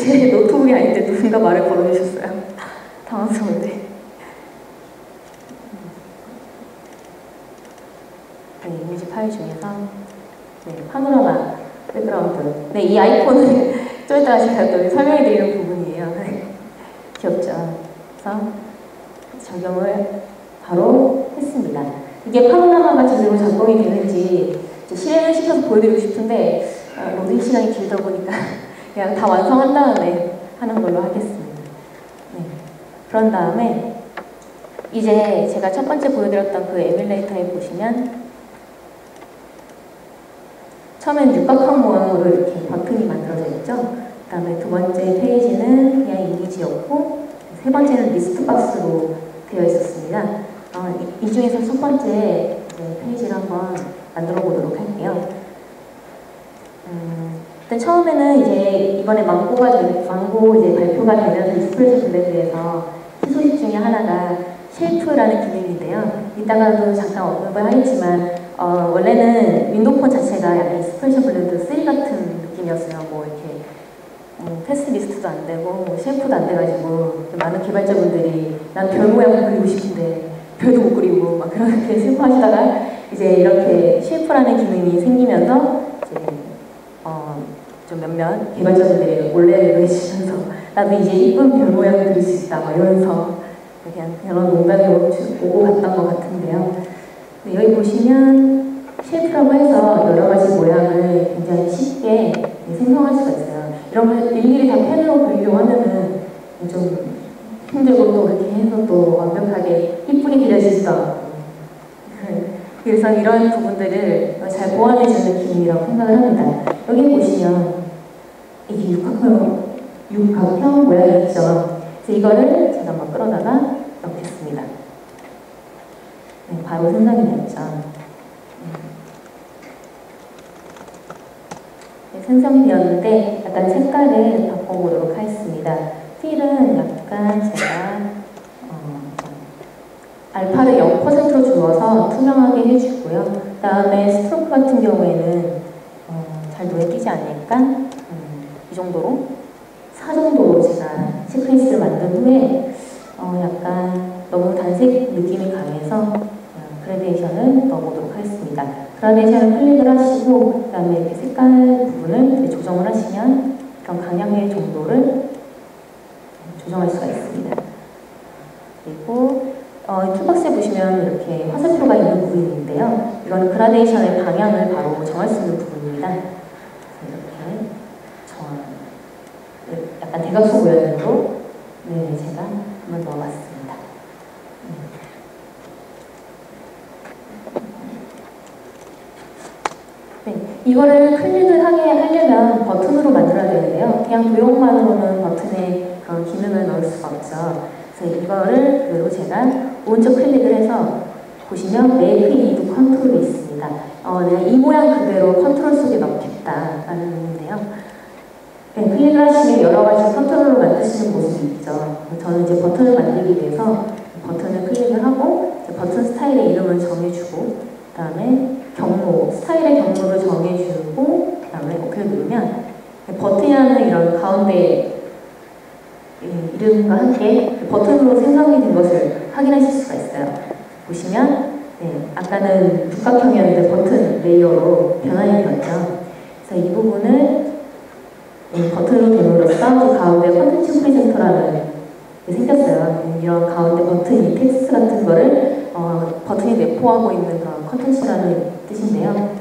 제 노트북이 아닌데 누군가 말을 걸어주셨어요. 당황스러운데. 네, 이미지 파일 중에서 네, 파노라마 백그라운드. 네, 이 아이콘은 좀 이따가 제가 또 설명해드리는 부분이에요. 귀엽죠? 그래서 적용을 바로 했습니다. 이게 파노라마가 제대로 작동이 되는지 실행을 시켜서 보여드리고 싶은데 로딩 시간이 길다 보니까 그냥 다 완성한 다음에 하는 걸로 하겠습니다. 네. 그런 다음에 이제 제가 첫 번째 보여드렸던 그 에뮬레이터에 보시면 처음엔 육각형 모양으로 이렇게 버튼이 만들어져 있죠. 그 다음에 두 번째 페이지는 그냥 이미지였고 세 번째는 리스트 박스로 되어 있었습니다. 이 중에서 첫 번째 페이지를 한번 만들어 보도록 할게요. 일단 처음에는 이제 이번에 망고 이제 발표가 되면서 익스프레소 블렌드에서 희소식 중에 하나가 쉘프라는 기능인데요. 이따가도 잠깐 언급을 하겠지만 원래는 윈도우폰 자체가 약간 익스프레소 블렌드 3 같은 느낌이었어요. 뭐 이렇게 패스 리스트도 안 되고 뭐 쉘프도 안 돼가지고 많은 개발자분들이 난 별 모양을 그리고 싶은데 별도 못 그리고 막 그렇게 슬퍼하시다가 이제 이렇게 쉘프라는 기능이 생기면서 이제 좀 몇몇 개발자분들이 올레를 해주시면서 나도 이제 이쁜 별 모양을 그릴 수 있다 막 이러면서 그냥 그런 농담이 오고 갔던 것 같은데요. 네, 여기 보시면 쉘프라고 해서 여러 가지 모양을 굉장히 쉽게 생성할 수가 있어요. 이런 걸 일일이 다 펜으로 그리려고 하면은 좀 힘들고 또 그렇게 해서 또 완벽하게 이쁘게 그려지지도 않고 그래서 이런 부분들을 잘 보완해주는 기능이라고 생각을 합니다. 여기 보시면 이게 육각형 모양이 있죠. 그래서 이거를 제가 한번 끌어다가 넣겠습니다. 네, 바로 생성이 됐죠. 네, 생성이 되었는데 약간 색깔을 바꿔보도록 하겠습니다. 필은 약간 제가 알파를 0%로 주어서 투명하게 해주고요. 그 다음에 스트로크 같은 경우에는 잘 눈에 띄지 않으니까 이 정도로 4 정도로 제가 시퀀스를 만든 후에 약간 너무 단색 느낌이 강해서 그라데이션을 넣어보도록 하겠습니다. 그라데이션을 클릭을 하시고 그 다음에 이렇게 색깔 부분을 조정을 하시면 그런 강약의 정도를 조정할 수가 있습니다. 그리고 툴박스에 보시면 이렇게 화살표가 있는 부분인데요. 이거는 그라데이션의 방향을 바로 정할 수 있는 부분입니다. 이렇게 약간 대각선 모양으로 네, 제가 한번 넣어봤습니다. 네, 이거를 클릭을 하려면 버튼으로 만들어야 되는데요. 그냥 도형만으로는 버튼에 그런 기능을 넣을 수가 없죠. 그래서 이거를 그대로 제가 오른쪽 클릭을 해서 보시면 Make Into 컨트롤이 있습니다. 내가 이 모양 그대로 컨트롤 속에 넣겠다라는 의미인데요. 네, 클릭을 하시면 여러 가지 컨트롤로 만드시는 모습이 있죠. 저는 이제 버튼을 만들기 위해서 버튼을 클릭을 하고 버튼 스타일의 이름을 정해주고 그 다음에 경로, 스타일의 경로를 정해주고 그 다음에 OK를 누르면 버튼이라는 이런 가운데 이름과 함께 버튼으로 생성이 된 것을 확인하실 수가 있어요. 보시면 아까는 육각형이었는데 버튼 레이어로 변환이 되었죠. 그래서 이 부분을 버튼으로 됨으로써 그 가운데 컨텐츠 프레젠터라는 게 생겼어요. 이런 가운데 버튼, 이 텍스트 같은 거를 버튼이 내포하고 있는 그런 컨텐츠라는 뜻인데요.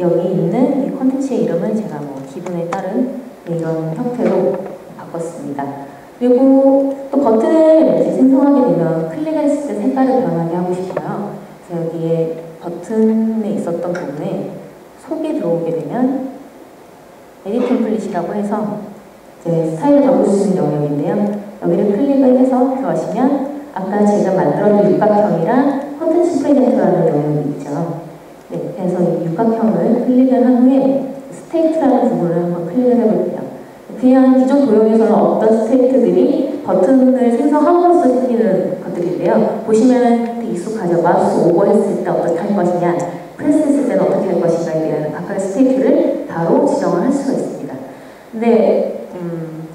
여기 있는 이 컨텐츠의 이름은 제가 뭐 기분에 따른 이런 형태로 바꿨습니다. 그리고 또 버튼을 이제 생성하게 되면 클릭을 했을 때 색깔을 변하게 하고 싶어요. 그래서 여기에 버튼에 있었던 부분에 속에 들어오게 되면 에디트 템플릿이라고 해서 이제 스타일을 바꿀 수 있는 영역인데요. 여기를 클릭을 해서 들어가시면 아까 제가 만들었던 육각형이랑 컨텐츠 프레젠터라는 영역이 있죠. 네, 그래서 이 육각형을 클릭을 한 후에 스테이트라는 부분을 한번 클릭을 해볼게요. 그냥 기존 도형에서는 어떤 스테이트들이 버튼을 생성함으로써 생기는 것들인데요. 보시면 되게 익숙하죠. 마우스 오버 했을 때 어떻게 할 것이냐, 프레스 했을 때는 어떻게 할 것인가에 대한 각각의 스테이트를 바로 지정을 할 수가 있습니다. 근데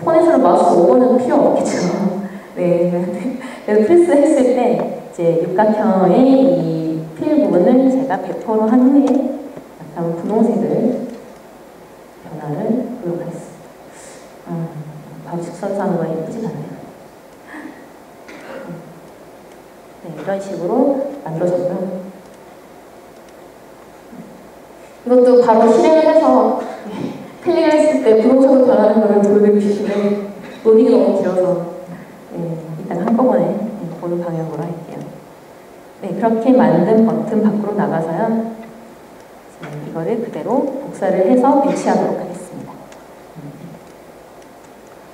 폰에서는 마우스 5번은 필요 없겠죠. 네, 그래서 프레스 했을 때 이제 육각형의 이 필 부분을 제가 배포로 한 후에 약간 분홍색을 변화를 하도록 하겠습니다. 바로 직선사하는 거 예쁘지 않아요? 네, 이런 식으로 만들어졌고요. 이것도 바로 실행을 해서 클릭을 했을 때 분홍색으로 변하는 걸 보여드리고 싶은데 논의가 너무 길어서 일단 한꺼번에 보는 방향으로 할게요. 네, 그렇게 만든 버튼 밖으로 나가서요. 이거를 그대로 복사를 해서 배치하도록 하겠습니다.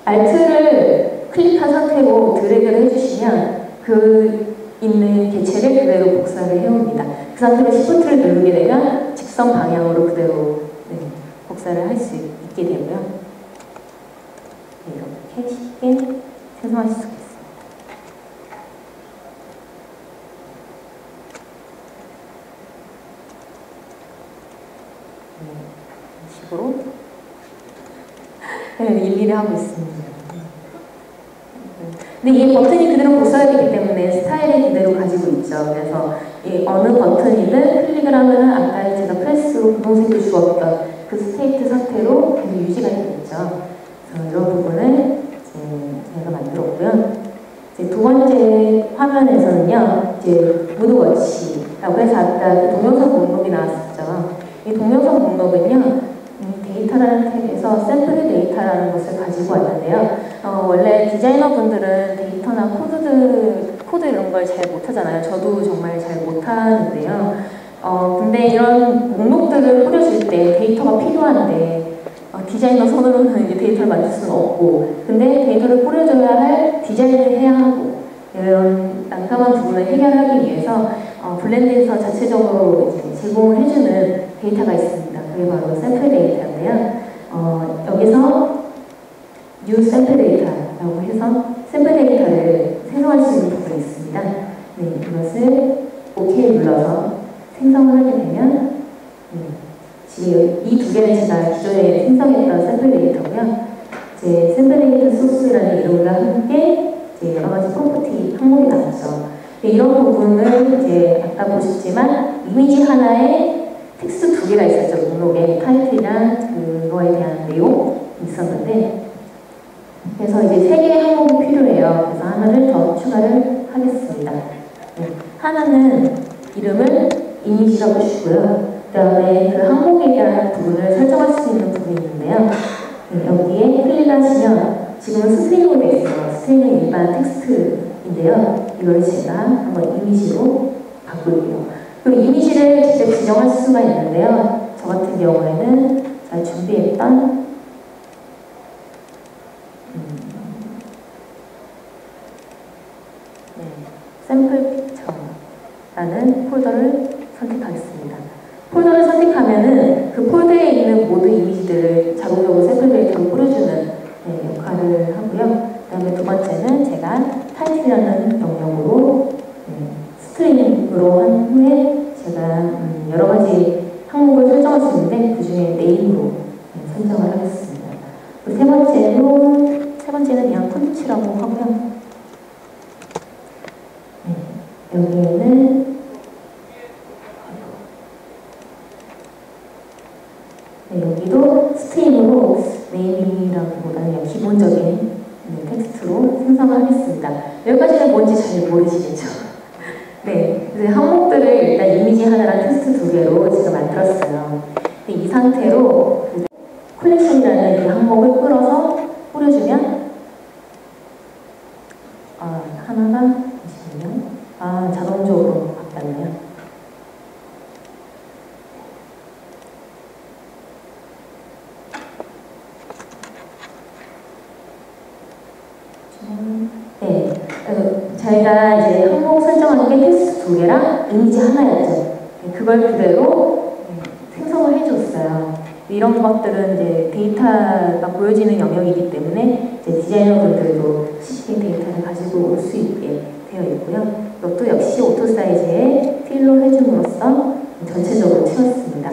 Alt를 클릭한 상태로 드래그를 해주시면 그 있는 개체를 그대로 복사를 해옵니다. 그 상태로 Shift를 누르게 되면 직선 방향으로 그대로 복사를 할 수 있게 되고요. 이렇게 쉽게 생성하실 수 있습니다. 이런 식으로 일일이 하고 있습니다. 근데 이 버튼이 그대로 복사가 되기 때문에 스타일이 그대로 가지고 있죠. 그래서 이 어느 버튼이든 클릭을 하면은 아까 제가 프레스로 분홍색을 주었던 그 스테이트 상태로 계속 유지가 되겠죠. 그래서 이런 부분을 제가 만들었고요. 이제 두 번째 화면에서는요, 이제 무드워치라고 해서 아까 그 동영상 목록이 나왔었죠. 이 동영상 목록은요, 데이터라는 탭에서 샘플 데이터라는 것을 가지고 왔는데요. 원래 디자이너분들은 데이터나 코드 이런 걸 잘 못하잖아요. 저도 정말 잘 못하는데요. 근데 이런 목록들을 뿌려줄 때 데이터가 필요한데 디자이너 손으로는 이제 데이터를 만들 수는 없고, 근데 데이터를 뿌려줘야 할 디자인을 해야 하고, 이런 난감한 부분을 해결하기 위해서 블렌드에서 자체적으로 이제 제공을 해주는 데이터가 있습니다. 그게 바로 샘플 데이터인데요. 여기서 new 샘플 데이터라고 해서 샘플 데이터를 생성할 수 있는 부분이 있습니다. 네, 이것을 OK 눌러서 생성을 하게 되면 지금 이 두 개는 제가 기존에 생성했던 샘플 데이터고요. 이제 샘플 데이터 소스라는 이름과 함께 이제 여러 가지 프로퍼티 항목이 나왔죠. 이런 부분을 이제 아까 보셨지만 이미지 하나에 텍스트 두 개가 있었죠. 목록에 타이틀이랑 그거에 대한 내용이 있었는데, 그래서 이제 세 개의 항목이 필요해요. 그래서 하나를 더 추가를 하겠습니다. 하나는 이름을 이미지라고 주고요. 그 다음에 그 항목에 대한 부분을 설정할 수 있는 부분이 있는데요. 여기에 클릭하시면 지금은 스트링으로 되어 있어요. 스트링은 일반 텍스트인데요. 이걸 제가 한번 이미지로 바꿀게요. 그리고 이미지를 직접 지정할 수가 있는데요. 저 같은 경우에는 제가 준비했던 샘플 픽처라는 폴더를 선택하겠습니다. 폴더를 선택하면은 그 폴더에 있는 모든 이미지들을 자동적으로 샘플 데이터로 뿌려주는 역할을 하고요. 그 다음에 두 번째는 제가 타이틀이라는 영역으로 스트링으로 한 후에 제가 여러 가지 항목을 설정할 수 있는데 그 중에 네임으로 설정을 하겠습니다. 세 번째는 그냥 콘텐츠라고 하고요. 여기에는 여기도 스트링으로 네임이라기보다는 기본적인 텍스트로 생성을 하겠습니다. 여기까지는 뭔지 잘 모르시겠죠? 네, 그래서 항목들을 일단 이미지 하나랑 텍스트 두 개로 제가 만들었어요. 이 상태로 컬렉션이라는 이 항목을 끌어서 뿌려주면 하나가 잠시만요. 자동적으로 바뀌었네요. 네, 저희가 이제 항목 설정하는 게 텍스트 두 개랑 이미지 하나였죠. 그걸 그대로 생성을 해줬어요. 이런 것들은 이제 데이터가 보여지는 영역이기 때문에 이제 디자이너분들도 쉽게 데이터를 가지고 올 수 있게 되어 있고요. 이것도 역시 오토 사이즈에 필로 해줌으로써 전체적으로 채웠습니다.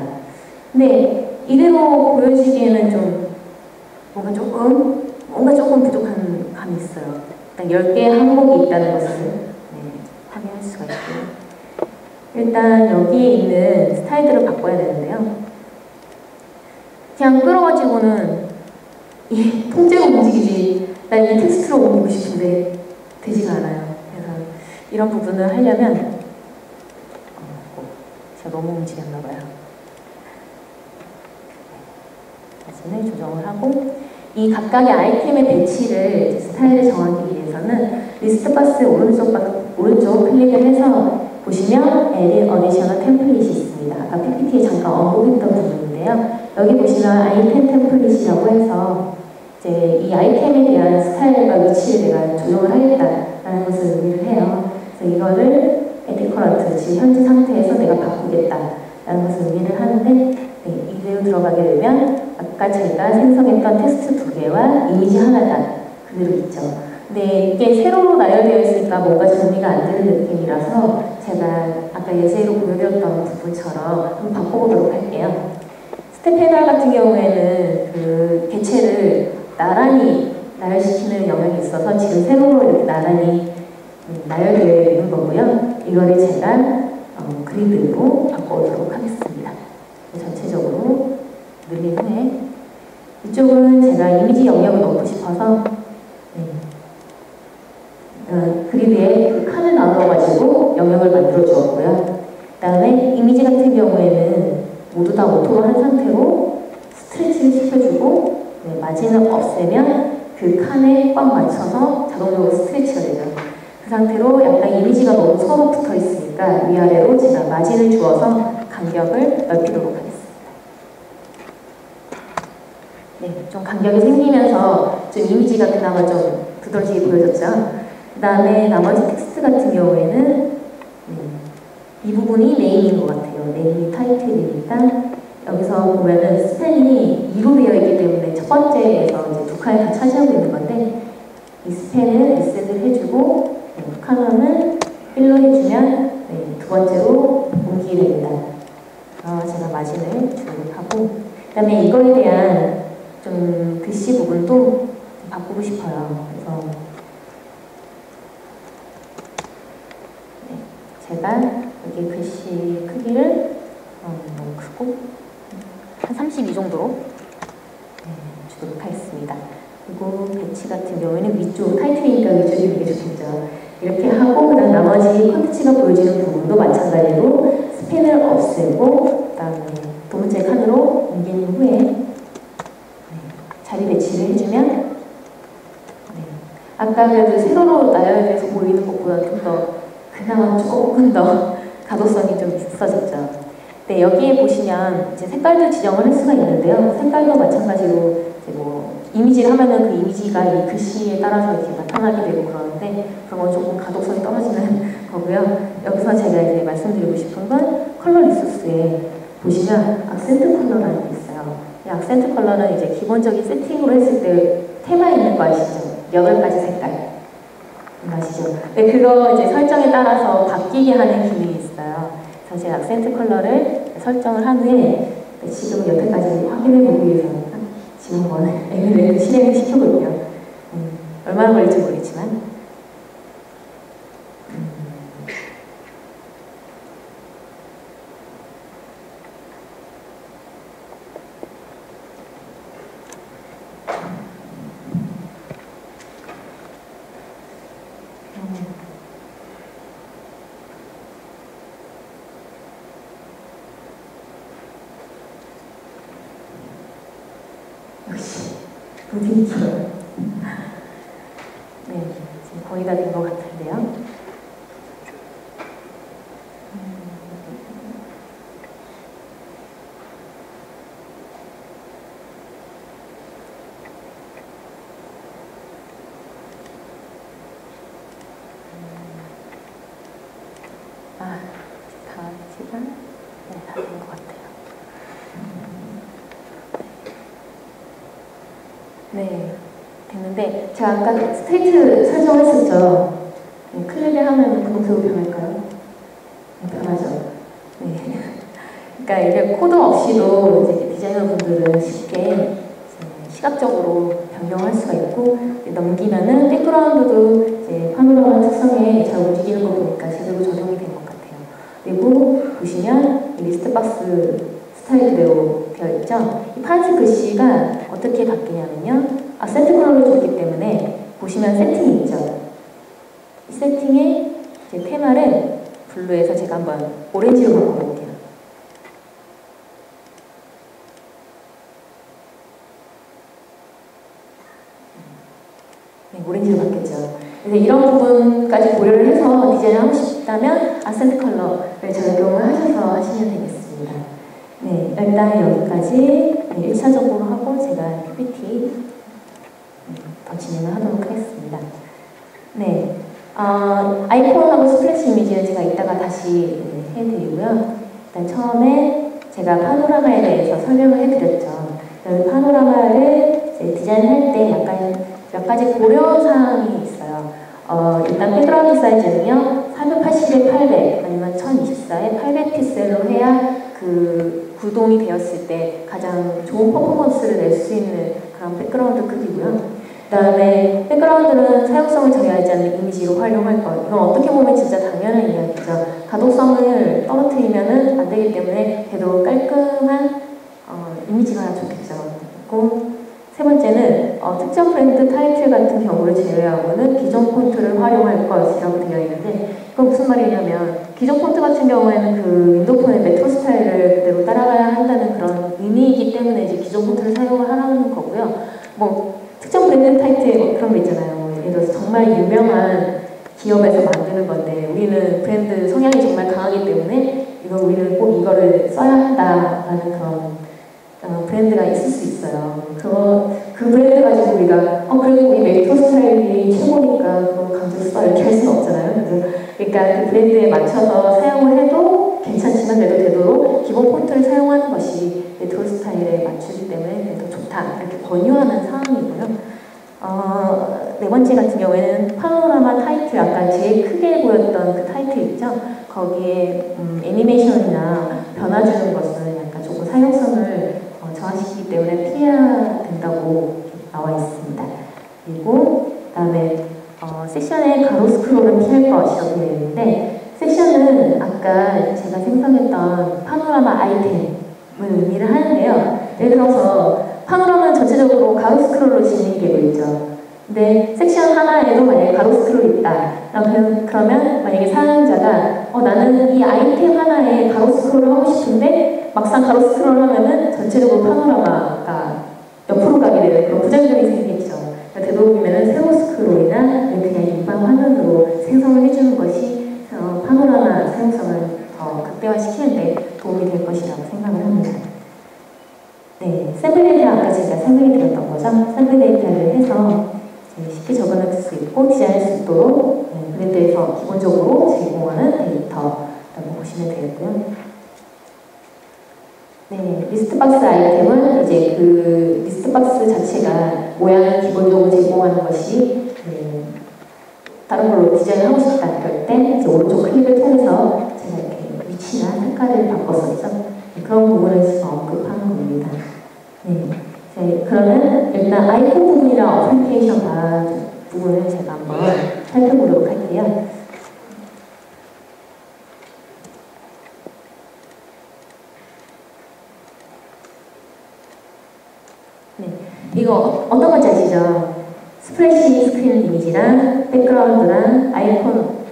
근데 이대로 보여지기에는 좀 뭔가 조금 뭔가 조금 부족한 감이 있어요. 일단 10개의 항목이 있다는 것을 확인할 수가 있고요. 일단 여기에 있는 스타일들을 바꿔야 되는데요. 그냥 끌어가지고는 이 통째로 움직이지 난 이 텍스트로 옮기고 싶은데 되지가 않아요. 그래서 이런 부분을 하려면 제가 너무 움직였나 봐요. 사진을 조정을 하고 이 각각의 아이템의 배치를 스타일을 정하기 위해서는 리스트 박스 오른쪽 클릭을 해서 보시면 Edit Additional Template이 있습니다. 아까 PPT에 잠깐 언급했던 부분인데요. 여기 보시면 아이템 템플릿이라고 해서 이제 이 아이템에 대한 스타일과 위치를 내가 조정을 하겠다라는 것을 의미를 해요. 그래서 이거를 Edit Current, 지금 현재 상태에서 내가 바꾸겠다라는 것을 의미를 하는데 이대로 들어가게 되면 아까 제가 생성했던 텍스트 2개와 이미지 하나가 그대로 있죠. 근데 이게 세로로 나열되어 있으니까 뭔가 정리가 안 되는 느낌이라서 제가 아까 예제로 보여드렸던 부분처럼 한번 바꿔보도록 할게요. 스텝 패널 같은 경우에는 그 개체를 나란히 나열시키는 영역이 있어서 지금 세로로 이렇게 나란히 나열되어 있는 거고요. 이거를 제가 그리드로 바꿔보도록 하겠습니다. 전체적으로 늘린 후에 이쪽은 제가 이미지 영역을 넣고 싶어서 그리드에 그 칸을 나눠가지고 영역을 만들어 주었고요. 그 다음에 이미지 같은 경우에는 모두 다 오토로 한 상태로 스트레치를 시켜주고 마진을 없애면 그 칸에 꽉 맞춰서 자동적으로 스트레치가 되죠. 그 상태로 약간 이미지가 너무 서로 붙어 있으니까 위아래로 제가 마진을 주어서 간격을 넓히도록 하겠습니다. 좀 간격이 생기면서 좀 이미지가 그나마 좀 두드러지게 보여졌죠. 그 다음에 나머지 텍스트 같은 경우에는 이 부분이 네임인 것 같아요. 네임이 타이틀이니까 여기서 보면은 스펜이 2로 되어 있기 때문에 첫 번째에서 이제 두 칸을 다 차지하고 있는 건데 이 스펜을 리셋을 해주고 칸원은 1로 해주면 두 번째로 옮기게 됩니다. 제가 마진을 주도록 하고 그 다음에 이거에 대한 좀 글씨 부분도 좀 바꾸고 싶어요. 그래서 제가 여기 글씨 크기를 너무 크고 한 32 정도로 주도록 하겠습니다. 그리고 배치 같은 경우에는 위쪽 타이틀이니까 위쪽이 되게 좋겠죠. 이렇게 하고 그다음 나머지 컨텐츠가 보여지는 부분도 마찬가지로 스펜을 없애고 그다음에 두 번째 칸으로 옮긴 후에 자리 배치를 해주면 아까 그래도 세로로 나열돼서 보이는 것보다 좀 더 그나마 조금 더 가독성이 좀 있어졌죠. 네, 여기에 보시면 이제 색깔도 지정을 할 수가 있는데요. 색깔도 마찬가지로 이제 뭐 이미지를 하면은 그 이미지가 이 글씨에 따라서 이렇게 나타나게 되고 그러는데 그런 건 조금 가독성이 떨어지는 거고요. 여기서 제가 이제 말씀드리고 싶은 건 컬러 리소스에 보시면 악센트 컬러라는 게 있어요. 이 악센트 컬러는 이제 기본적인 세팅으로 했을 때 테마 있는 거 아시죠? 8가지 색깔. 아시죠? 네, 그거 이제 설정에 따라서 바뀌게 하는 기능이 있어요. 그래서 제가 악센트 컬러를 설정을 한 후에 지금 여태까지 확인해 보기 위해서 지금 한번 에뮬레이터 실행을 시켜볼게요. 얼마나 걸릴지 모르겠지만 역시 로딩이 길어요. 네, 지금 거의 다 된 것 같은데요. 다 지금 다 된 것 같아요. 네, 됐는데 제가 아까 스테이트 설정했었죠. 네, 클릭을 하면 분홍색으로 변할까요? 네, 변하죠. 네. 그러니까 이게 코드 없이도 이제 디자이너 분들은 쉽게 시각적으로 변경할 수가 있고, 넘기면은 백그라운드도 이제 파노라마 특성에 잘 움직이는 거 보니까 제대로 적용이 된 것 같아요. 그리고 보시면 이 리스트 박스 스타일 그대로 되어 있죠. 이 파란색 글씨가 어떻게 바뀌냐면요. 세트 컬러를 줬기 때문에 보시면 세팅이 있죠. 이 세팅의 이제 테마를 블루에서 제가 한번 오렌지로 바꿔볼게요. 네, 오렌지로 바뀌었죠. 그래서 이런 부분까지 고려를 해서 디자인을 하고 싶다면 아센트 컬러를 적용을 하셔서 하시면 되겠습니다. 네, 일단 여기까지 1차적으로 하고 제가 PPT 더 진행을 하도록 하겠습니다. 네, 아이콘하고 스플래시 이미지는 제가 이따가 다시 해드리고요. 일단 처음에 제가 파노라마에 대해서 설명을 해드렸죠. 여기 파노라마를 디자인할 때 약간 몇 가지 고려사항이 있어요. 일단 백그라운드 사이즈는요, 480에 800 아니면 1024에 800 픽셀로 해야 그 구동이 되었을 때 가장 좋은 퍼포먼스를 낼 수 있는 그런 백그라운드 크기고요. 그 다음에 백그라운드는 사용성을 저해하지 않는 이미지로 활용할 것. 이건 어떻게 보면 진짜 당연한 이야기죠. 가독성을 떨어뜨리면 안 되기 때문에 그래도 깔끔한 이미지가 좋겠죠. 그리고 세 번째는 특정 브랜드 타이틀 같은 경우를 제외하고는 기존 폰트를 활용할 것이라고 되어 있는데, 그건 무슨 말이냐면 기존 폰트 같은 경우에는 그 윈도우폰의 메트로 스타일을 그대로 따라가야 한다는 그런 의미이기 때문에 이제 기존 폰트를 사용을 하라는 거고요. 뭐 특정 브랜드 타이틀 그런 거 있잖아요. 예를 들어서 정말 유명한 기업에서 만드는 건데 우리는 브랜드 성향이 정말 강하기 때문에 우리는 꼭 이거를 써야 한다라는 그런 브랜드가 있을 수 있어요. 그 브랜드 가지고 우리가 그래도 우리 메이커 스타일이 최고니까 그거 강조 써 이렇게 할 수는 없잖아요. 그러니까 그 브랜드에 맞춰서 사용을 해도 괜찮지만 그래도 되도록 기본 폰트를 사용하는 것이 메트로 스타일에 맞추기 때문에 더 좋다 이렇게 권유하는 사항이고요. 네 번째 같은 경우에는 파노라마 타이틀, 아까 제일 크게 보였던 그 타이틀 있죠? 거기에 애니메이션이나 변화 주는 것은 약간 조금 사용성을 저하시키기 때문에 피해야 된다고 나와 있습니다. 그리고 그다음에 섹션의 가로 스크롤은 피할 것이라고 되어 있는데, 섹션은 아까 제가 생성했던 파노라마 아이템을 의미를 하는데요. 예를 들어서 파노라마는 전체적으로 가로 스크롤로 진행되고 있죠. 근데 섹션 하나에도 만약에 가로 스크롤이 있다. 그러면 만약에 사용자가 나는 이 아이템 하나에 가로 스크롤을 하고 싶은데 막상 가로 스크롤 하면은 전체적으로 파노라마가 옆으로 가게 되는 그런 부작용이 생기죠. 그러니까 되도록이면은 세로 스크롤이나 그냥 일반 화면으로 생성을 해주는 것이 파노라마 사용성을 더 극대화시키는데 도움이 될 것이라고 생각을 합니다. 네, 샘플 데이터 아까 제가 설명해 드렸던 거죠. 샘플 데이터를 해서 쉽게 적어낼 수 있고 디자인할 수 있도록 브랜드에서 기본적으로 제공하는 데이터라고 보시면 되겠고요. 네, 리스트 박스 아이템은 이제 그 리스트 박스 자체가 모양을 기본적으로 제공하는 것이 다른 걸로 디자인을 하고 싶다 그럴 때 이제 오른쪽 클릭을 통해서 제가 이렇게 위치나 색깔을 바꿨었죠. 그런 부분을 언급하는 겁니다. 네, 그러면 일단 아이콘 부분이랑 어플리케이션 부분을 제가 한번 살펴보도록 할게요. 네, 이거 어떤 건지 아시죠? 스프레시 스크린 이미지랑 백그라운드랑 아이콘,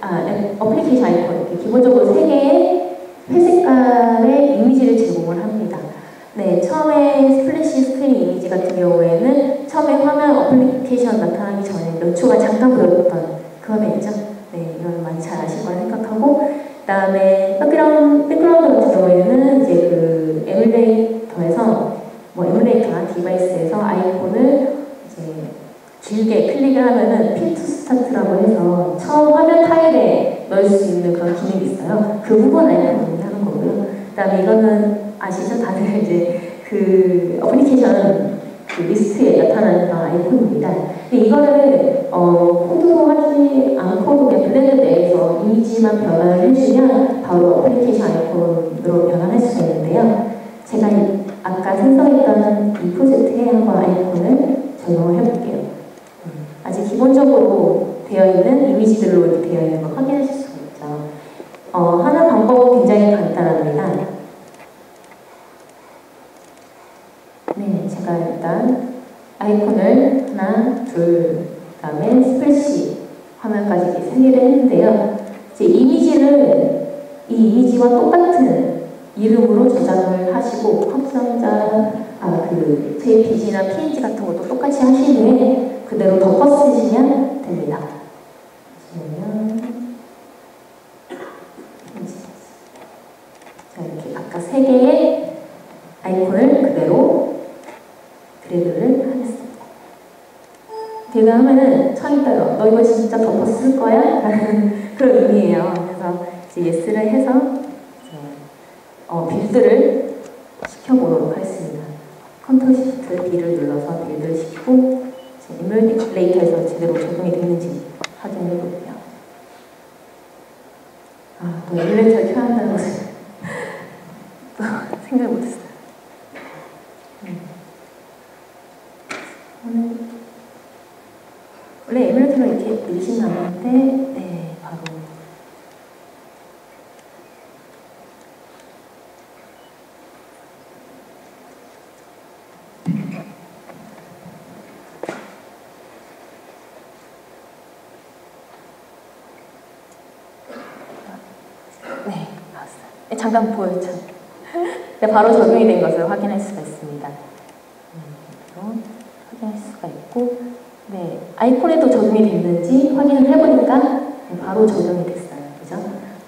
어플리케이션 아이콘 이렇게 기본적으로 3개의 회색깔의 이미지를 제공을 합니다. 네, 처음에 스플래시 스크린 이미지 같은 경우에는 처음에 화면 어플리케이션 나타나기 전에 몇 초가 잠깐 보였던 그 화면 있죠? 네, 이건 많이 잘 아실 거라 생각하고, 그 다음에 백그라운드 같은 경우에는 이제 그 에뮬레이터에서 에뮬레이터나 디바이스에서 아이콘을 이제 길게 클릭을 하면은 핀 투 스타트라고 해서 처음 화면 타일에 넣을 수 있는 그런 기능이 있어요. 그 부분 아이콘을 하는 거고요. 그 다음에 이거는 아시죠? 다들 이제 그 어플리케이션 그 리스트에 나타나는 그런 아이콘입니다. 근데 이거를 코드로 하지 않고도 그냥 블렌드 내에서 이미지만 변화를 해주면 바로 어플리케이션 아이콘으로 변환할 수가 있는데요. 제가 아까 생성했던 이 프로젝트에 한번 아이콘을 적용을 해볼게요. 이미지들로 이렇게 되어 있는 거 확인하실 수가 있죠. 하는 방법은 굉장히 간단합니다. 네, 제가 일단 아이콘을 하나, 둘, 그 다음에 스플래시 화면까지 이렇게 3개를 했는데요. 이제 이미지를 이 이미지와 똑같은 이름으로 저장을 하시고 확장자, 그 JPG나 PNG 같은 것도 똑같이 하신 후에 그대로 덮어 쓰시면 됩니다. 자, 이렇게 각각 3개의 아이콘을 그대로 드래그를 하겠습니다. 제가 하면은 처음부터 너 이거 진짜 덮어 쓸 거야? 라는 그런 의미예요. 그래서 이제 예스를 해서 빌드를 시켜보도록 하겠습니다. 컨트롤 시프트 B를 눌러서 빌드를 시키고 이뮬레이터에서 제대로 적용이 되는지 확인해 볼게요. 또 이뮬레이터를 켜야 한다는 것을 또 생각을 못했어요. 원래 에뮬레이터를 이렇게 밀진 않는데, 네, 바로. 네, 나왔어요. 잠깐 보였죠? 네, 바로 적용이 된 것을 확인할 수가 있습니다. 확인할 수가 있고, 네, 아이콘에도 적용이 됐는지 확인을 해보니까 바로 적용이 됐어요. 그죠?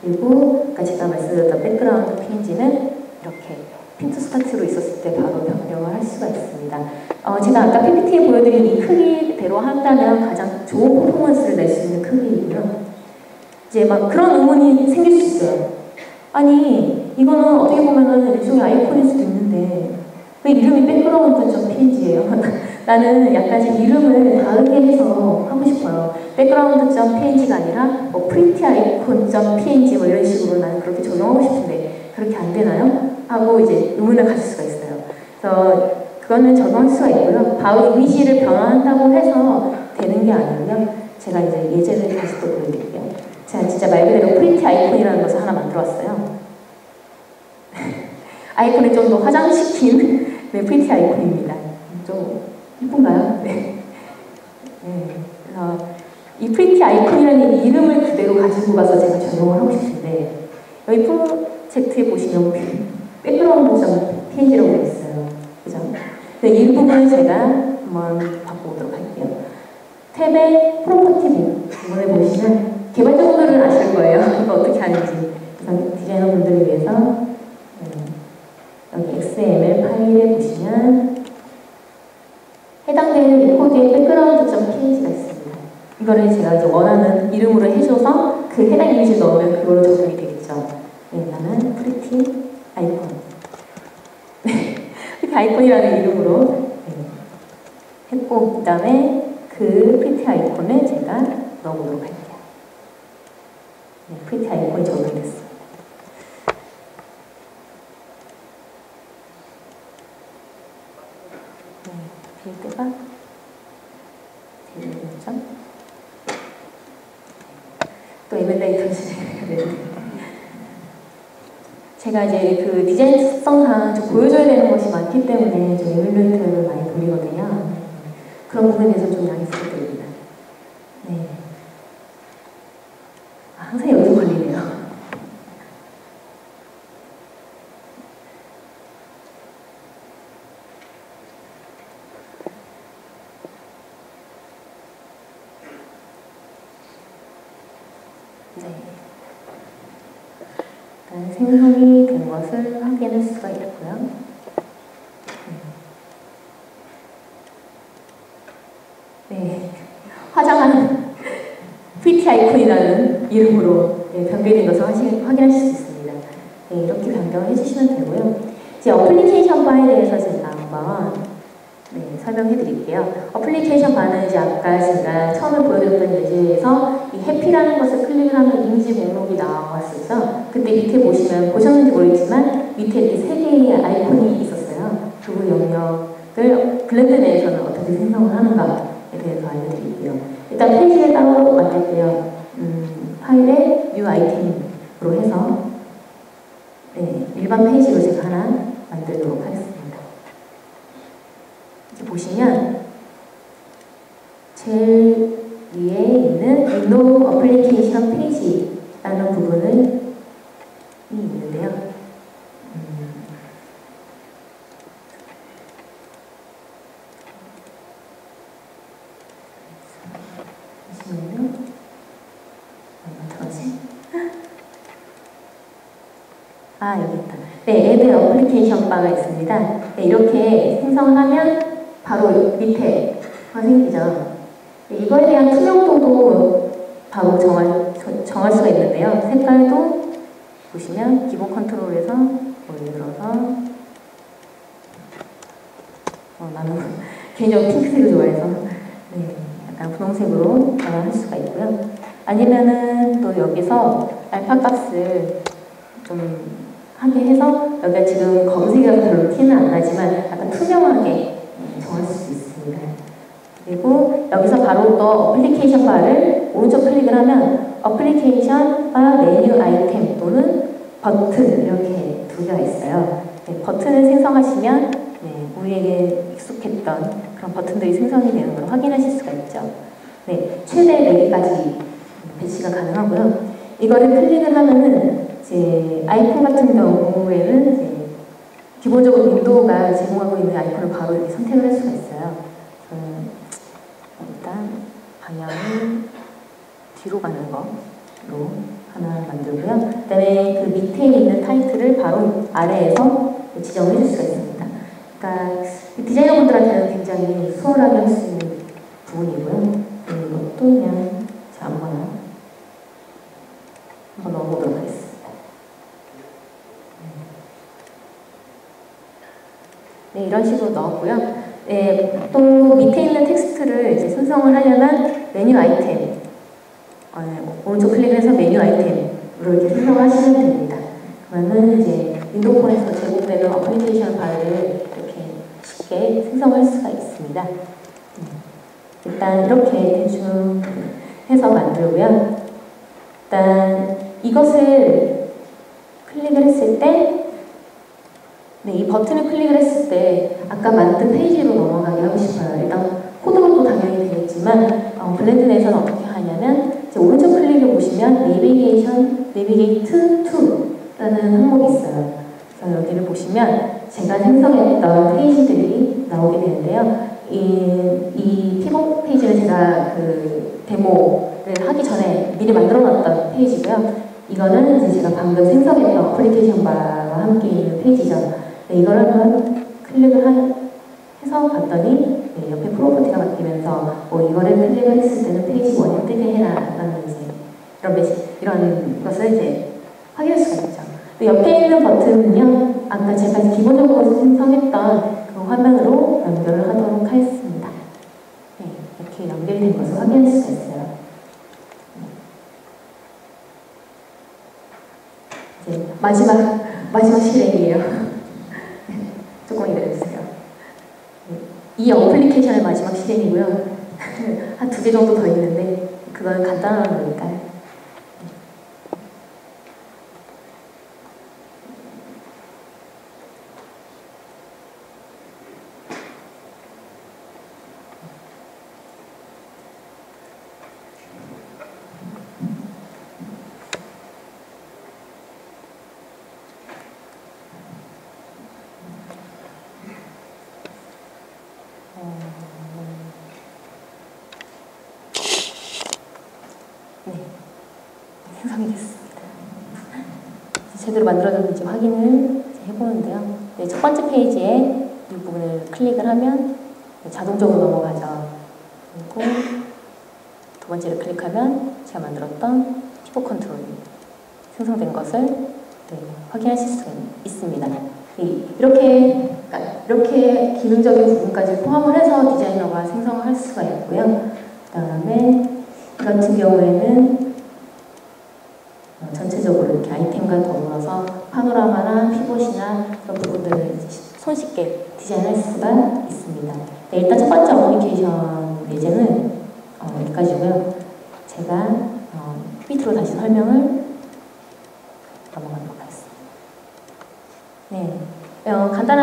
그리고 아까 제가 말씀드렸던 백그라운드 PNG는 이렇게 핀투 스타트로 있었을 때 바로 변경을 할 수가 있습니다. 제가 아까 PPT에 보여드린 이 크기대로 한다면 가장 좋은 퍼포먼스를 낼 수 있는 크기이고요. 이제 막 그런 의문이 생길 수 있어요. 아니, 이거는 어떻게 보면은 일종의 아이콘일 수도 있는데 왜 이름이 백그라운드.png예요? 나는 약간 이름을 다르게 해서 하고 싶어요. 백그라운드.png가 아니라 뭐 prettyicon.png 뭐 이런 식으로 나는 그렇게 적용하고 싶은데 그렇게 안 되나요? 하고 이제 의문을 가질 수가 있어요. 그래서 그거는 적용할 수가 있고요. 바로 이미지를 변환한다고 해서 되는 게 아니고요. 제가 이제 예제를 다시 또 보여드릴게요. 제가 진짜 말 그대로 프리티 아이콘이라는 것을 하나 만들어 왔어요. 아이콘을 좀 더 화장시킨 네, 프리티 아이콘입니다. 좀 예쁜가요? 네. 그래서 이 프리티 아이콘이라는 이름을 그대로 가지고 가서 제가 적용을 하고 싶은데 여기 프로젝트에 보시면 백그라운드.png라고 되어 있어요. 그죠? 이 부분을 제가 한번 바꿔보도록 할게요. 탭의 프로퍼티 부분을 보시면 개발자분들은 아실 거예요. 이거 어떻게 하는지. 그래서 디자이너분들을 위해서 여기 XML 파일에 보시면 해당되는 리코드의 백그라운드.png가 있습니다. 이거를 제가 이제 원하는 이름으로 해줘서 그 해당 이미지를 넣으면 그걸로 적용이 되겠죠. 일단은 프리티 아이콘. 프리티 아이콘이라는 이름으로 했고, 그 다음에 그 프리티 아이콘을 제가 넣어보도록 할게요. 네, 프리티 아이콘이 적용이 됐습니다. 빌드가 되죠. 또 에뮬레이터 진행해야 되는데 제가 이제 그 디자인 특성상 좀 보여줘야 되는 것이 많기 때문에 좀 에뮬레이터를 많이 돌리거든요. 그런 부분에서 좀 양해 부탁드립니다. 네. 항상 여기서 걸리네요. 생성이 된 것을 확인할 수가 있고요. 네, 화장한 프리티 아이콘이라는 이름으로 변경된 것을 확인하실 수 있습니다. 네, 이렇게 변경을 해주시면 되고요. 이제 어플리케이션 바에 대해서 제가 한번 설명해 드릴게요. 어플리케이션 바는 이제 아까 제가 처음에 보여드렸던 예제에서 이 해피라는 것을 클릭을 하면 이미지 목록이 나왔었죠. 그때 밑에 보셨는지 모르겠지만 밑에 이렇게 3개의 아이콘이 있었어요. 그 영역을 블렌드 내에서는 어떻게 생성을 하는가에 대해서 알려드릴게요. 일단 페이지를 따로 만들게요. 메뉴 아이템으로 해서 네, 일반 페이지로 제가 하나 만들도록 하겠습니다. 이렇게 보시면 제일 위에 있는 윈도우 어플리케이션 페이지라는 부분이 있는데요. 여기 있다. 네, 앱의 어플리케이션 바가 있습니다. 네, 이렇게 생성하면 바로 밑에 생기죠. 네, 이거에 대한 투명도도 바로 정할 수가 있는데요. 색깔도 보시면 기본 컨트롤에서 예를 들어서 나는 개인적으로 핑크색을 좋아해서 네, 약간 분홍색으로 변환할 수가 있고요. 아니면은 또 여기서 알파 값을 좀 하게 해서 여기가 지금 검은색이라서 별로 티는 안 나지만 약간 투명하게 정할 수 있습니다. 그리고 여기서 바로 또 어플리케이션 바를 오른쪽 클릭을 하면 어플리케이션 바 메뉴 아이템 또는 버튼 이렇게 두 개가 있어요. 네, 버튼을 생성하시면 네, 우리에게 익숙했던 그런 버튼들이 생성이 되는 걸 확인하실 수가 있죠. 네, 최대 4개까지 배치가 가능하고요. 이거를 클릭을 하면은 이제 아이콘 같은 경우에는 이제 기본적으로 윈도우가 제공하고 있는 아이콘을 바로 이렇게 선택을 할 수가 있어요. 일단 방향을 뒤로 가는 거로 하나 만들고요. 그다음에 그 밑에 있는 타이틀을 바로 아래에서 지정을 해줄 수가 있습니다. 그러니까 디자이너분들한테는 굉장히 수월하게 할 수 있는 부분이고요. 이것도 그냥 아무거나 한번 넣어보도록 하겠습니다. 네, 이런 식으로 넣었고요. 네, 또 밑에 있는 텍스트를 이제 생성을 하려면 메뉴 아이템, 오른쪽 클릭해서 메뉴 아이템으로 이렇게 생성하시면 됩니다. 그러면 이제 윈도우폰에서 제공되는 어플리케이션 바를 이렇게 쉽게 생성할 수가 있습니다. 일단 이렇게 대충 해서 만들고요. 일단 이것을 클릭을 했을 때 네, 이 버튼을 클릭을 했을 때 아까 만든 페이지로 넘어가게 하고 싶어요. 일단 코드로도 당연히 되겠지만 블렌드 내에서는 어떻게 하냐면 이제 오른쪽 클릭을 보시면 내비게이트 to라는 항목이 있어요. 그래서 여기를 보시면 제가 생성했던 페이지들이 나오게 되는데요. 이 피벗 페이지는 제가 그 데모를 하기 전에 미리 만들어놨던 페이지고요. 이거는 이제 제가 방금 생성했던 어플리케이션 바와 함께 있는 페이지죠. 네, 이걸 한번 클릭을 해서 봤더니 네, 옆에 프로퍼티가 바뀌면서 이거를 클릭을 했을 때는 페이지 1을 뜨게 해라 라는 이제 이런 것을 이제 확인할 수가 있죠. 또 옆에 있는 버튼은요, 아까 제가 기본적으로 생성했던 그 화면으로 연결을 하도록 하겠습니다. 네, 이렇게 연결된 것을 확인할 수가 있어요. 이제 마지막 실행이에요. 조금 기다려주세요. 이 어플리케이션의 마지막 실행이고요. 한 2개 정도 더 있는데 그건 간단한 거니까요. 네, 생성이 됐습니다. 제대로 만들어졌는지 확인을 해보는데요. 네, 첫 번째 페이지에 이 부분을 클릭을 하면 자동적으로 넘어가죠. 그리고 두 번째를 클릭하면 제가 만들었던 피벗 컨트롤이 생성된 것을 네, 확인하실 수 있습니다. 네, 이렇게 기능적인 부분까지 포함을 해서 디자이너가 생성을 할 수가 있고요. 그 다음에 이 같은 경우에는 전체적으로 이렇게 아이템과 더불어서 파노라마나 피벗이나 그런 부분들을 손쉽게 디자인할 수가 있습니다. 네, 일단 첫 번째 어플리케이션 예제는 여기까지고요. 제가 PPT로 다시 설명을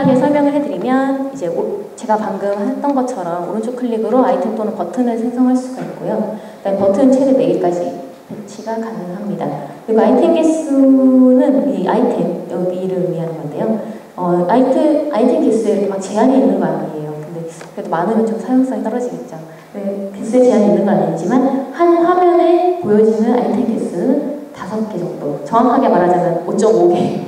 간단하게 설명을 해드리면 이제 제가 방금 했던 것처럼 오른쪽 클릭으로 아이템 또는 버튼을 생성할 수가 있고요. 그다음에 버튼 최대 4개까지 배치가 가능합니다. 그리고 아이템 개수는 이 아이템 여기를 의미하는 건데요. 아이템 개수에 막 제한이 있는 거 아니에요. 근데 그래도 많으면 좀 사용성이 떨어지겠죠. 네, 개수에 제한이 있는 건 아니지만 한 화면에 보여지는 아이템 개수는 5개 정도. 정확하게 말하자면 5.5개.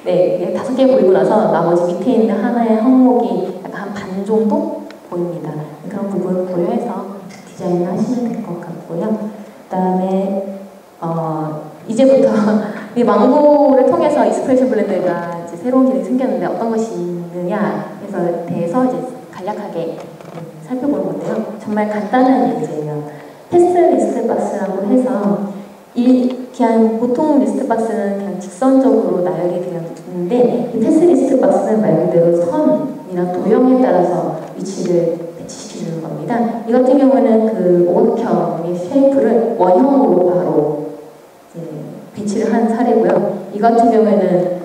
네, 5개 보이고 나서 나머지 밑에 있는 하나의 항목이 약간 한 반 정도 보입니다. 그런 부분 고려해서 디자인을 하시면 될 것 같고요. 그 다음에 이제부터 이 망고를 통해서 익스프레션 블렌더가 이제 새로운 기능이 생겼는데 어떤 것이 있느냐에 대해서 이제 간략하게 살펴보는 건데요. 정말 간단한 예제예요. 패스 리스트 박스라고 해서 그냥 보통 리스트 박스는 그냥 직선적으로 나열이 되어 있는데 이 패스 리스트 박스는 말 그대로 선이나 도형에 따라서 위치를 배치시키는 겁니다. 이 같은 경우는 그 오각형의 쉐이프를 원형으로 바로 이제 배치를 한 사례고요. 이 같은 경우에는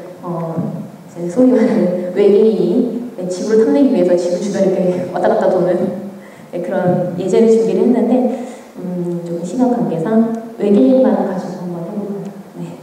이제 소위 말하는 외계인이 지구를 탐내기 위해서 지구 주변을 이렇게 왔다 갔다 도는 그런 예제를 준비를 했는데 좀 시간 관계상 외계인만 가지고 한번 해볼까요? 네.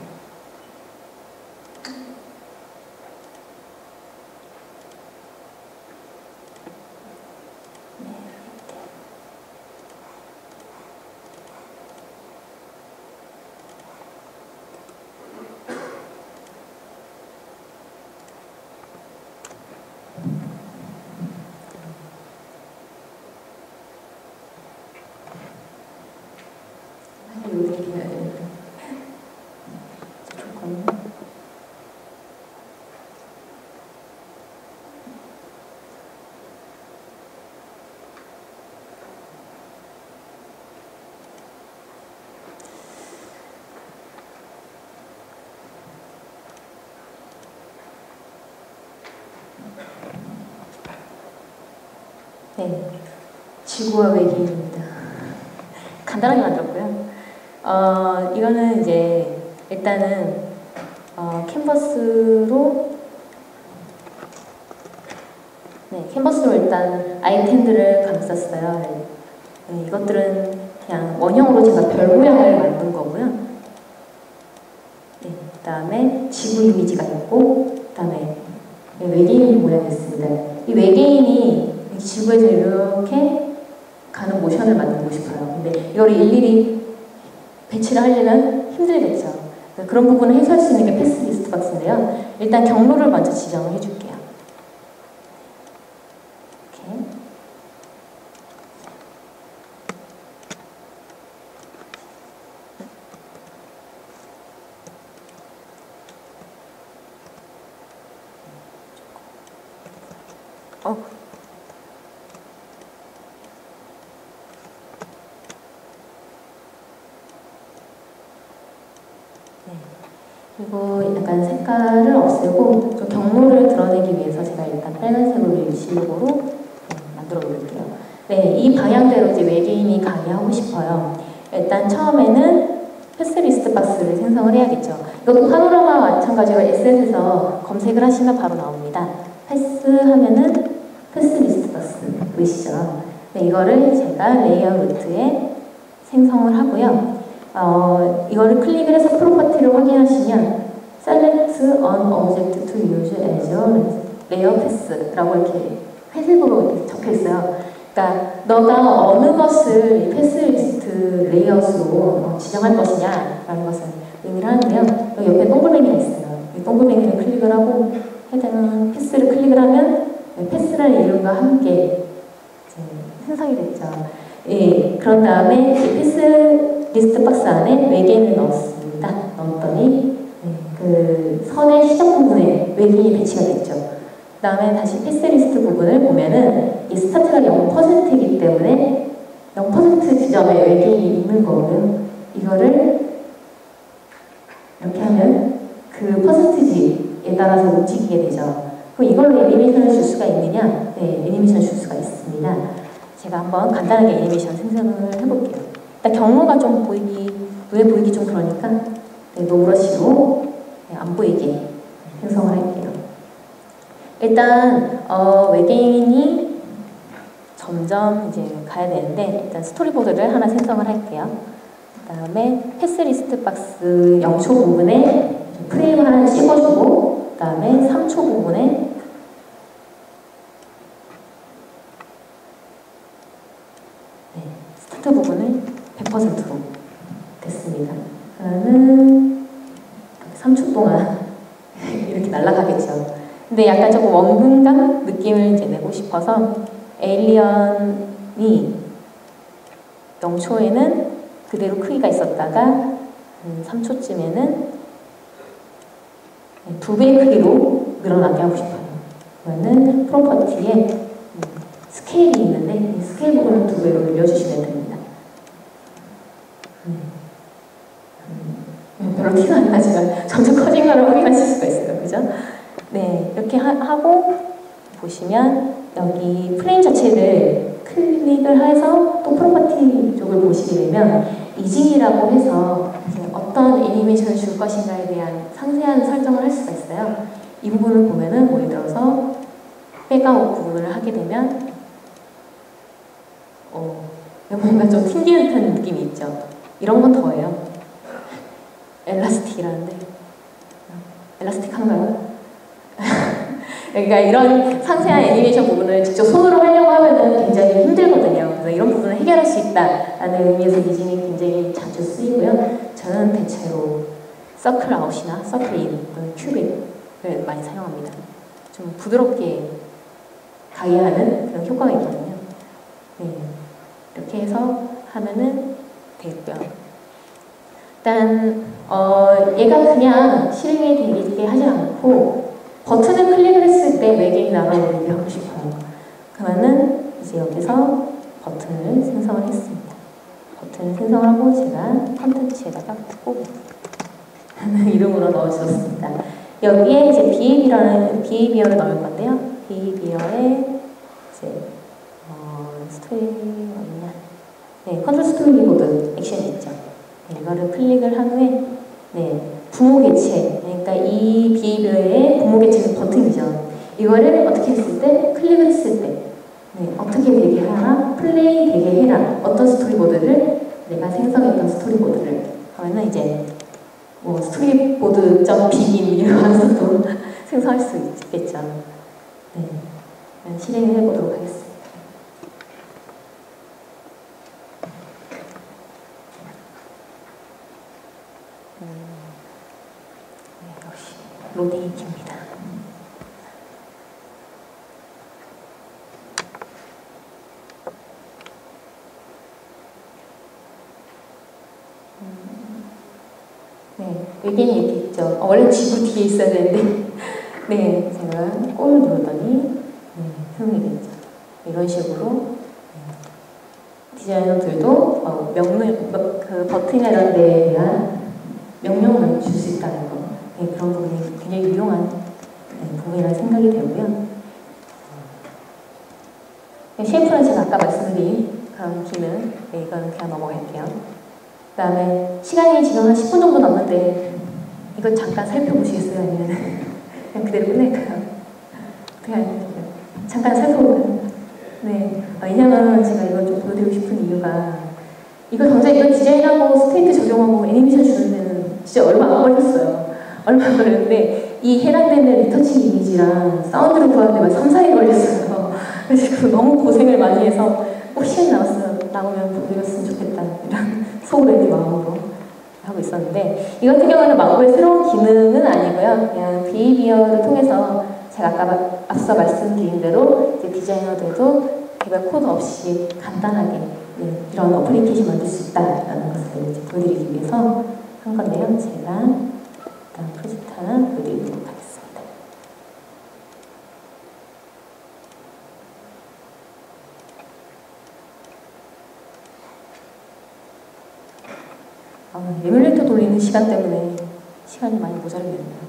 네, 지구와 외계인입니다. 간단하게 만들었고요. 이거는 이제 일단은 캔버스로 일단 아이템들을 감쌌어요. 네, 이것들은 그냥 원형으로 제가 별 모양을 만든 거고요. 네, 그 다음에 지구 이미지가 있고, 그 다음에 외계인 모양이 있습니다. 이 외계인이 지구에서 이렇게 가는 모션을 만들고 싶어요. 근데 이걸 일일이 배치를 하려면 힘들겠죠. 그런 부분을 해소할 수 있는 게 패스 리스트 박스인데요. 일단 경로를 먼저 지정을 해줄게요. 그리고 약간 색깔을 없애고 좀 경로를 드러내기 위해서 제가 일단 빨간색으로 일시록으로 만들어 놓을게요. 네, 이 방향대로 이제 외계인이 강의하고 싶어요. 일단 처음에는 패스 리스트 박스를 생성을 해야겠죠. 이것도 파노라마와 마찬가지로 에셋에서 검색을 하시면 바로 나옵니다. 패스 하면은 패스 리스트 박스 보이시죠? 네, 이거를 제가 레이아웃 루트에 생성을 하고요. 이거를 클릭을 해서 프로퍼티를 확인하시면 Select on object to use as your layer pass라고 이렇게 회색으로 이렇게 적혀 있어요. 그러니까 너가 어느 것을 패스 리스트 레이아웃으로 지정할 것이냐라는 것을 의미를 하는데요. 여기 옆에 동글뱅이가 있어요. 이 동글뱅이를 클릭을 하고 해당 패스를 클릭을 하면 패스라는 이름과 함께 생성이 됐죠. 예, 그런 다음에 패스 리스트 박스 안에 외계인을 넣었습니다. 넣었더니 그 선의 시작 부분에 외계인이 배치가 됐죠. 그 다음에 다시 패스 리스트 부분을 보면은 이 스타트가 0%이기 때문에 0% 지점에 외계인이 있는 거고요. 이거를 이렇게 하면 그 퍼센티지에 따라서 움직이게 되죠. 그럼 이걸로 애니메이션을 줄 수가 있느냐? 네, 애니메이션을 줄 수가 있습니다. 제가 한번 간단하게 애니메이션 생성을 해볼게요. 일단 경로가 좀 눈에 보이기 좀 그러니까 노브러쉬로 안 보이게 생성을 할게요. 일단 외계인이 점점 이제 가야 되는데 일단 스토리보드를 하나 생성을 할게요. 그 다음에 패스리스트 박스 0초 부분에 프레임을 하나 찍어주고 그 다음에 3초 부분에 스타트 부분을 100%로 됐습니다. 그러면 3초 동안 이렇게 날아가겠죠. 근데 약간 조금 원근감 느낌을 이제 내고 싶어서 에일리언이 0초에는 그대로 크기가 있었다가 3초쯤에는 2배의 크기로 늘어나게 하고 싶어요. 그러면 프로퍼티에 스케일이 있는데 이 스케일 부분을 2배로 늘려주시면 됩니다. 별로 티가 안 나지만 점점 커진 걸 확인하실 수가 있어요. 그죠? 네, 이렇게 하고 보시면 여기 프레임 자체를 클릭을 해서 또 프로퍼티 쪽을 보시게 되면 이징이라고 해서 이제 어떤 애니메이션을 줄 것인가에 대한 상세한 설정을 할 수가 있어요. 이 부분을 보면은 뭐 예를 들어서 백아웃 부분을 하게 되면 뭔가 좀 튕기는 듯한 느낌이 있죠. 이런 건 더해요. 엘라스틱이라는데 엘라스틱한가요? 그러니까 이런 상세한 애니메이션 부분을 직접 손으로 하려고 하면은 굉장히 힘들거든요. 그래서 이런 부분을 해결할 수 있다라는 의미에서 이징이 굉장히 자주 쓰이고요. 저는 대체로 서클 아웃이나 서클 인, 큐빅을 많이 사용합니다. 좀 부드럽게 가게 하는 그런 효과가 있거든요. 네, 이렇게 해서 하면은 되겠고요. 일단 얘가 그냥 실행이 되게 하지 않고 버튼을 클릭을 했을 때 외계인이 나가는 걸 하고 싶어요. 그러면은 이제 여기서 버튼을 생성을 했습니다. 버튼을 생성을 하고 제가 컨텐츠에다가 꼭 이름으로 넣어주었습니다. 여기에 이제 비헤이비어를 넣을 건데요. 비헤이비어에 이제 스토리 어디냐? 네, 컨트롤 스토리보드 액션이 있죠. 네, 이거를 클릭을 한 후에 부모 개체, 그러니까 이 비헤이비어의 부모 개체는 버튼이죠. 이거를 어떻게 했을 때, 클릭을 했을 때 어떻게 되게 하나, 플레이 되게 해라. 어떤 스토리보드를 내가 생성했던 스토리보드를 하면은 이제 뭐 스토리보드.begin 이러면서도 생성할 수 있겠죠. 네, 실행을 해보도록 하겠습니다. 역시 로딩이 깁니다. 네, 외계인이 이렇게 있죠. 원래 지구 뒤에 있어야 되는데 네, 제가 꼴을 누르더니 생성이 됐죠. 이런 식으로 디자이너들도 그 버튼이나 이런 데에 대한 명령을 줄 수 있다는 거. 그런 부분이 굉장히 유용한 부분이라는 생각이 되고요. 셰이프는 제가 아까 말씀드린 그런 기능, 이거는 그냥 넘어갈게요. 그 다음에 시간이 지금 한 10분 정도 남는데 이걸 잠깐 살펴보시겠어요? 아니면 그냥 그대로 끝낼까요? 그냥 잠깐 살펴볼까요? 네, 왜냐면 제가 이걸 좀 보여드리고 싶은 이유가 이거 당장 이거 디자인하고 스테이트 적용하고 애니메이션 주는 데는 진짜 얼마 안 걸렸어요. 얼마 안 걸렸는데 이 해당되는 리터칭 이미지랑 사운드를 구하는 데만 3, 4일 걸렸어요. 그래서 너무 고생을 많이 해서 꼭 시간이 나오면 보여드렸으면 좋겠다 이런 소울의 마음으로 하고 있었는데 이 같은 경우는 망고의 새로운 기능은 아니고요. 그냥 비헤이비어를 통해서 제가 아까 앞서 말씀드린 대로 이제 디자이너들도 개별 코드 없이 간단하게 이런 어플리케이션 만들 수 있다는 것을 이제 보여드리기 위해서 한 건데요. 제가 일단 프로젝트 하나 보여드리도록 하겠습니다. 에뮬레이터 돌리는 시간 때문에 시간이 많이 모자르겠네요.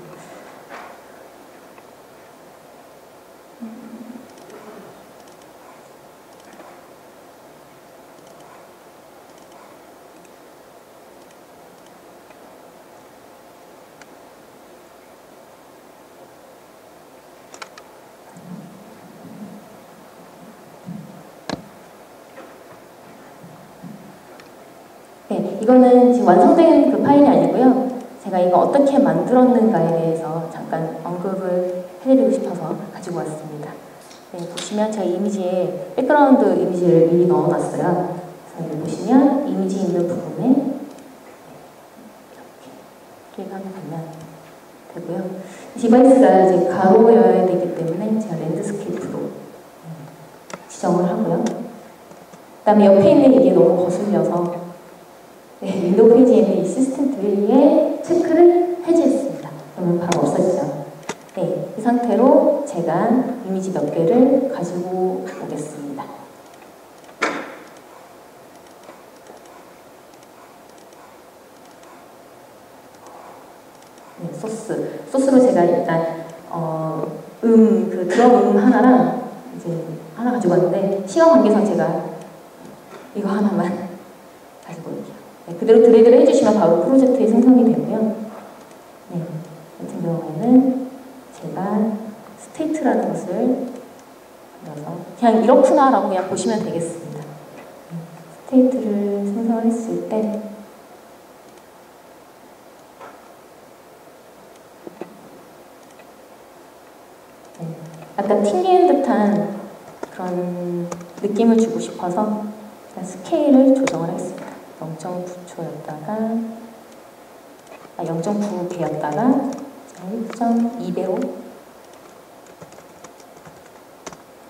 네, 이거는 지금 완성된 그 파일이 아니고요. 제가 이거 어떻게 만들었는가에 대해서 잠깐 언급을 해드리고 싶어서 가지고 왔습니다. 네, 보시면 제가 이미지에 백그라운드 이미지를 미리 넣어놨어요. 그래서 여기 보시면 이미지 있는 부분에 이렇게 클릭하게 되면 되고요. 디바이스가 이제 가로여야 되기 때문에 제가 랜드스케이프로 지정을 하고요. 그 다음에 옆에 있는 이게 너무 거슬려서 윈도우 페이지에 있는 이 시스템 트리의 체크를 해제했습니다. 그러면 바로 없어지죠. 네, 이 상태로 제가 이미지 몇 개를 가지고 오겠습니다. 네, 소스로 제가 일단 그 드럼 하나랑 이제 하나 가지고 왔는데 시간 관계상 제가 이거 하나만 가지고 올게요. 네, 그대로 드래그를 해주시면 바로 프로젝트에 생성이 되고요. 네, 같은 경우에는 제가 스테이트라는 것을 넣어서 그냥 이렇구나라고 그냥 보시면 되겠습니다. 스테이트를 생성을 했을 때 약간 튕기는 듯한 그런 느낌을 주고 싶어서 스케일을 조정을 하겠습니다. 0.9초였다가 0.9배였다가 1.2배로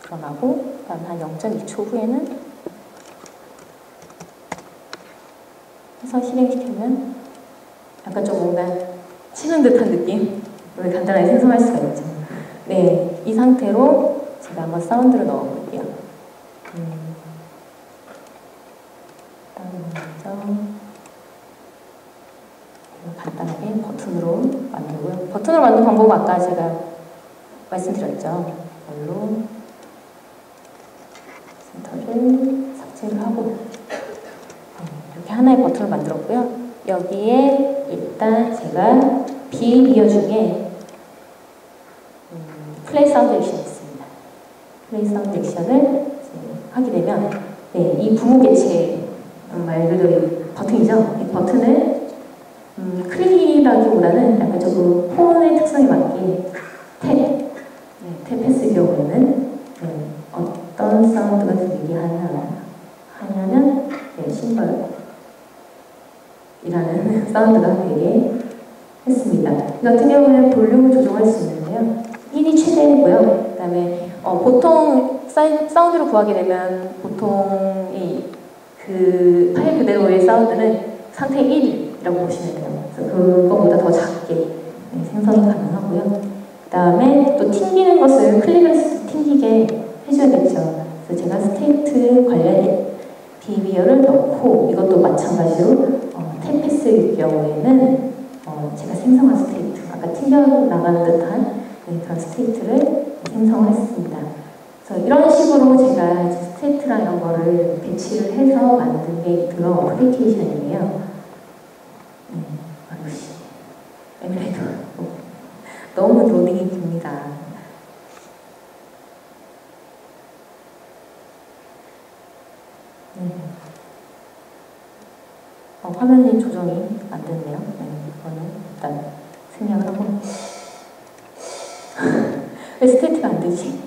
드러나고 그다음 한 0.2초 후에는 해서 실행시키면 약간 좀 뭔가 치는 듯한 느낌을 간단하게 생성할 수가 있죠. 네, 이 상태로 제가 한번 사운드를 넣어볼게요. 간단하게 버튼으로 만들고요. 버튼으로 만든 방법은 아까 제가 말씀드렸죠. 이걸로 센터를 삭제를 하고 이렇게 하나의 버튼을 만들었고요. 여기에 일단 제가 비헤이비어 중에 플레이 사운드 액션이 있습니다. 플레이 사운드 액션을 하게 되면 네, 이 부모 개체 말 그대로 버튼이죠. 이 버튼을 클릭이라기보다는 약간 조금 폰의 특성에 맞게 탭했을 경우에는 어떤 사운드가 들리게 하냐면 심벌이라는 사운드가 되게 했습니다. 이 같은 경우에는 볼륨을 조정할 수 있는데요. 1이 최대고요. 그 다음에 보통 사운드를 구하게 되면 보통 그 파일 그대로의 사운드는 상태 1이라고 보시면 돼요. 그래서 그거보다 더 작게 생성이 가능하고요. 그 다음에 또 튕기는 것을 클릭을 해서 튕기게 해줘야겠죠. 그래서 제가 스테이트 관련 비헤이비어를 넣고 이것도 마찬가지로 탭했을 경우에는 제가 생성한 스테이트, 아까 튕겨나가는 듯한 그런 스테이트를 생성을 했습니다. 그래서 이런 식으로 제가 스테이트랑 이런 거를 배치를 해서 만든 게 드럼 어플리케이션이에요. 역시 에뮬레이터 너무 로딩이 깁니다. 화면이 조정이 안 됐네요. 이거는 일단 생략을 하고 왜 스테이트가 안 되지?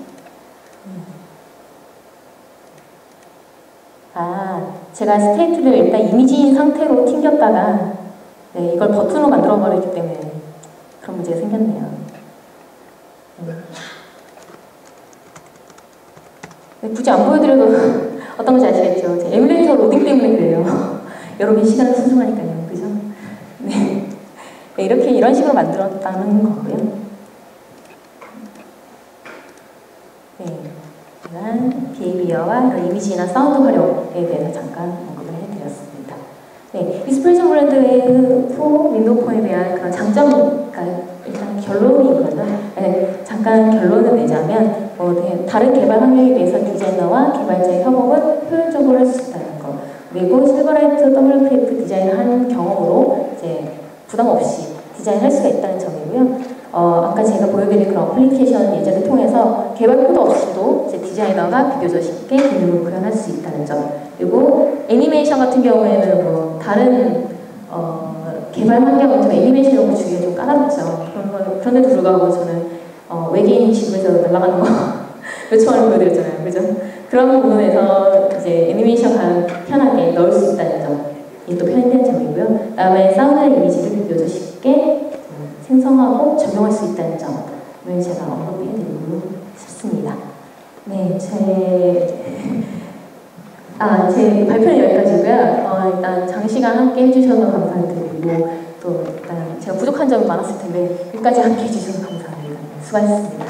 제가 스테이트를 일단 이미지인 상태로 튕겼다가 이걸 버튼으로 만들어 버렸기 때문에 그런 문제가 생겼네요. 굳이 안 보여드려도 어떤 건지 아시겠죠? 제 에뮬레이터 로딩 때문에 그래요. 여러분이 시간을 소중하니까요. 그죠? 네. 이런 식으로 만들었다는 거고요. 비헤이비어와 이미지나 사운드 활용에 대해서 잠깐 언급을 해드렸습니다. 익스프레션 브랜드의 윈도우 폰에 대한 그런 장점, 그러니까 일단 결론이거든요. 잠깐 결론을 내자면 다른 개발 환경에 비해서 디자이너와 개발자의 협업을 효율적으로 할 수 있다는 것. 그리고 실버라이트 WPF 디자인을 한 경험으로 이제 부담 없이 디자인할 수가 있다는 점이고요. 아까 제가 보여드린 그런 어플리케이션 예제를 통해서 개발 코드 없이도 이제 디자이너가 비교적 쉽게 기능을 구현할 수 있다는 점. 그리고 애니메이션 같은 경우에는 뭐 다른 개발 환경은 좀 애니메이션으로 주기가 좀 까다롭죠. 그런데도 불구하고 저는 외계인이 지구에서 날아가는 거 요청을 보여드렸잖아요. 그죠? 그런 부분에서 이제 애니메이션 편하게 넣을 수 있다는 점이 또 편리한 점이고요. 그다음에 사운드 이미지를 비교적 쉽게 생성하고 적용할 수 있다는 점을 제가 언급해드리고 싶습니다. 네, 제 발표는 여기까지고요. 일단 장시간 함께 해주셔서 감사드리고 또 일단 제가 부족한 점이 많았을 텐데 끝까지 함께 해주셔서 감사합니다. 수고하셨습니다.